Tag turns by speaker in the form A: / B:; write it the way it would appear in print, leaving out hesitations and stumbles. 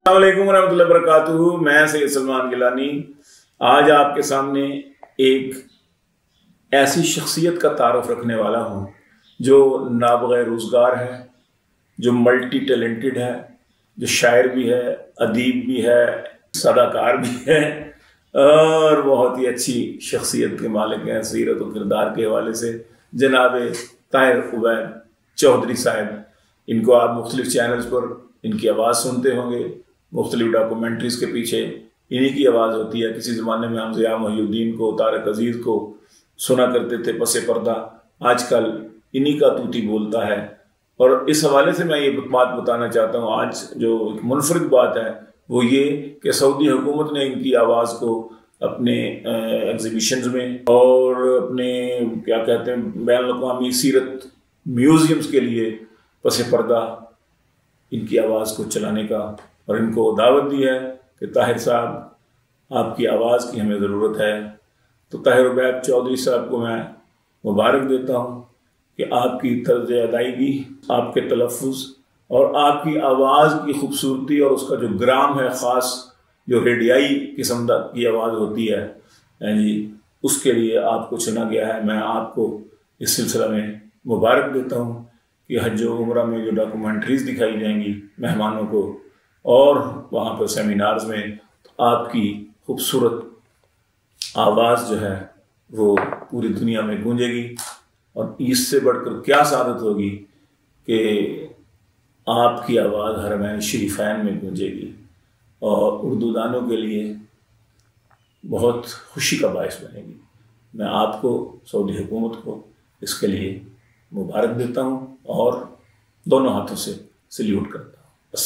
A: अस्सलाम वालेकुम रहमतुल्लाहि व बरकातुहू। मैं सैयद सलमान गिलानी आज आपके सामने एक ऐसी शख्सियत का तारुफ रखने वाला हूँ जो नाबग़ैर रोज़गार है, जो मल्टी टैलेंटेड है, जो शायर भी है, अदीब भी है, सदाकार भी है और बहुत ही अच्छी शख्सियत के मालिक हैं। सीरत और किरदार के हवाले से जनाब ताहिर उबैद चौधरी साहब, इनको आप मुख्तलिफ चैनल्स पर इनकी आवाज़ सुनते होंगे। मुख्तलिफ डॉक्यूमेंट्रीज के पीछे इन्हीं की आवाज़ होती है। किसी ज़माने में हम ज़िया मोहिउद्दीन को, तारक अजीज़ को सुना करते थे पसे पर्दा, आजकल इन्हीं का तूती बोलता है। और इस हवाले से मैं ये बात बताना चाहता हूँ, आज जो एक मुनफरिद बात है वो ये कि सऊदी हुकूमत ने इनकी आवाज़ को अपने एग्जीबिशंस में और अपने क्या कहते हैं बैनुल-अक़वामी सीरत म्यूज़ियम्स के लिए पसे पर्दा इनकी आवाज़ को चलाने का और इनको दावत दी है कि ताहिर साहब आपकी आवाज़ की हमें ज़रूरत है। तो ताहिर उबैद चौधरी साहब को मैं मुबारक देता हूँ कि आपकी तर्ज अदायगी, आपके तलफ़्फ़ुज़ और आपकी आवाज़ की खूबसूरती और उसका जो ग्राम है ख़ास, जो रेडियाई किस्म की आवाज़ होती है जी, उसके लिए आपको चुना गया है। मैं आपको इस सिलसिला में मुबारक देता हूँ कि हज उम्रा में जो डॉक्यूमेंट्रीज़ दिखाई जाएंगी मेहमानों को और वहाँ पर सेमिनार्स में, तो आपकी खूबसूरत आवाज़ जो है वो पूरी दुनिया में गूंजेगी। और इससे बढ़कर क्या सादत होगी कि आपकी आवाज़ हरमैन शरीफैन में गूंजेगी और उर्दू दानों के लिए बहुत खुशी का बायस बनेगी। मैं आपको, सऊदी हुकूमत को इसके लिए मुबारक देता हूँ और दोनों हाथों से सल्यूट करता हूँ।